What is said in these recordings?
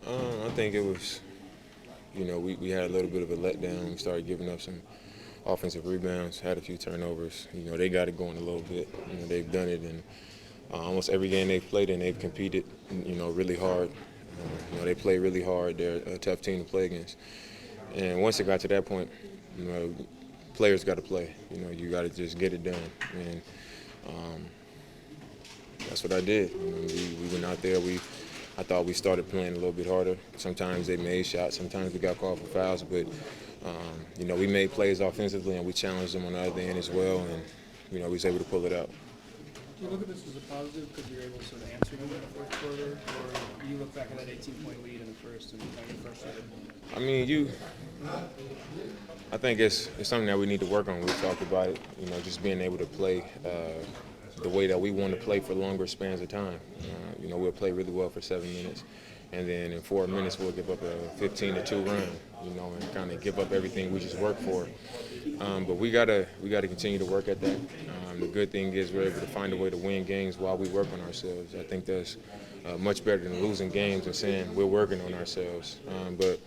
I think it was, we had a little bit of a letdown. We started giving up some offensive rebounds, had a few turnovers. They got it going a little bit. They've done it in almost every game they've played in. They've competed, really hard. They play really hard. They're a tough team to play against. And once it got to that point, players got to play. You got to just get it done. And um, that's what I did. We went out there. I thought we started playing a little bit harder. Sometimes they made shots. Sometimes we got called for fouls. But we made plays offensively, and we challenged them on the other end as well. And we was able to pull it out. Do you look at this as a positive because you were able to sort of answer them in the fourth quarter, or do you look back at that 18-point lead in the first and how you frustrated? I think it's something that we need to work on. We talked about it, just being able to play the way that we want to play for longer spans of time. We'll play really well for 7 minutes, and then in 4 minutes we'll give up a 15-2 run, and kind of give up everything we just worked for. But we gotta continue to work at that. The good thing is we're able to find a way to win games while we work on ourselves. I think that's much better than losing games and saying we're working on ourselves. But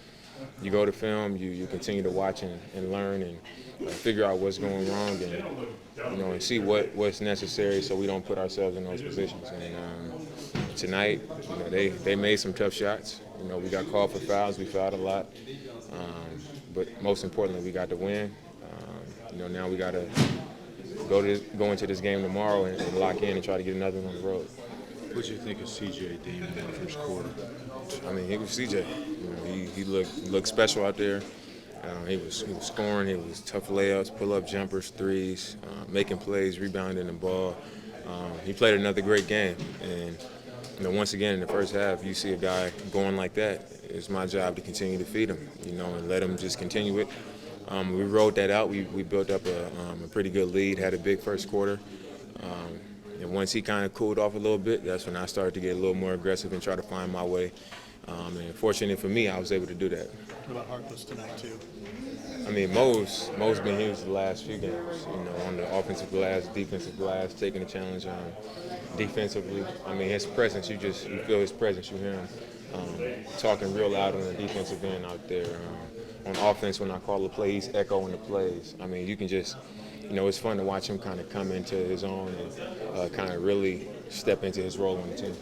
you go to film, you continue to watch and learn and figure out what's going wrong and see what's necessary so we don't put ourselves in those positions. And tonight, they made some tough shots. We got called for fouls. We fouled a lot. But most importantly, we got to win. Now we got to go into this game tomorrow and lock in and try to get another one on the road. What do you think of C.J. Damon in the first quarter? He was C.J. He looked special out there. He was scoring. He was tough layups, pull-up jumpers, threes, making plays, rebounding the ball. He played another great game. And once again in the first half, you see a guy going like that. It's my job to continue to feed him, and let him just continue it. We rode that out. We built up a pretty good lead, had a big first quarter. And once he kind of cooled off a little bit, that's when I started to get a little more aggressive and try to find my way. And fortunately for me, I was able to do that. What about Harkless tonight, too? Mo's been huge the last few games, on the offensive glass, defensive glass, taking the challenge on defensively. His presence, you feel his presence. You hear him talking real loud on the defensive end out there. On offense, when I call a play, he's echoing the plays. You can just, it's fun to watch him kind of come into his own and kind of really step into his role on the team.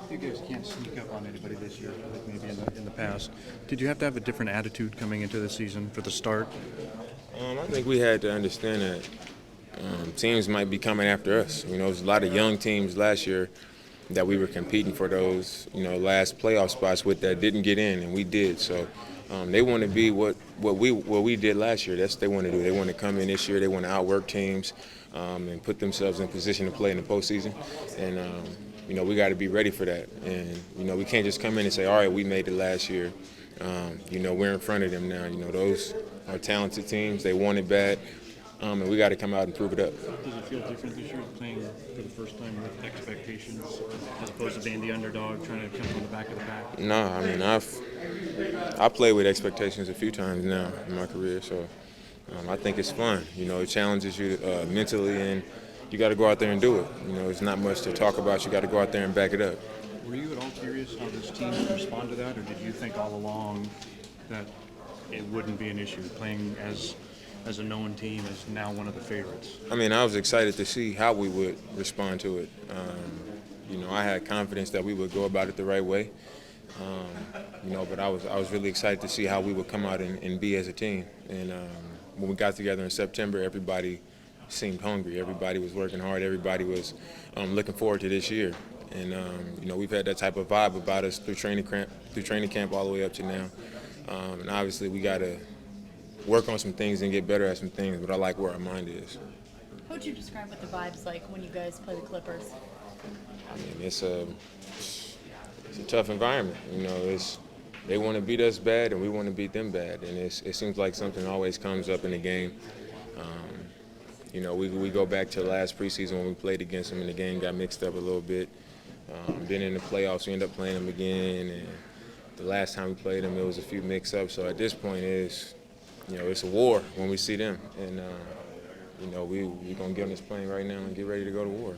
You guys can't sneak up on anybody this year, like maybe in the past. Did you have to have a different attitude coming into the season for the start? I think we had to understand that teams might be coming after us. There's a lot of young teams last year that we were competing for those, last playoff spots with that didn't get in, and we did. So they want to be what we did last year. That's what they want to do. They want to come in this year. They want to outwork teams and put themselves in position to play in the postseason. And we got to be ready for that. And we can't just come in and say, all right, we made it last year. We're in front of them now. Those are talented teams. They want it bad. And we got to come out and prove it up. Does it feel different this year playing for the first time with expectations as opposed to being the underdog trying to come from the back of the pack? No, I played with expectations a few times now in my career, so I think it's fun. It challenges you mentally, and you got to go out there and do it. It's not much to talk about. You got to go out there and back it up. Were you at all curious how this team would respond to that, or did you think all along that it wouldn't be an issue playing as a known team is now one of the favorites? I was excited to see how we would respond to it. I had confidence that we would go about it the right way. But I was really excited to see how we would come out and be as a team. And when we got together in September, everybody seemed hungry. Everybody was working hard. Everybody was looking forward to this year. And we've had that type of vibe about us through training camp all the way up to now. And obviously we got to work on some things and get better at some things, but I like where our mind is. How would you describe what the vibe's like when you guys play the Clippers? It's a tough environment. They want to beat us bad and we want to beat them bad, and it seems like something always comes up in the game. We go back to last preseason when we played against them and the game got mixed up a little bit. Then in the playoffs we end up playing them again, and the last time we played them it was a few mix-ups. So at this point it's a war when we see them, and we're going to get on this plane right now and get ready to go to war.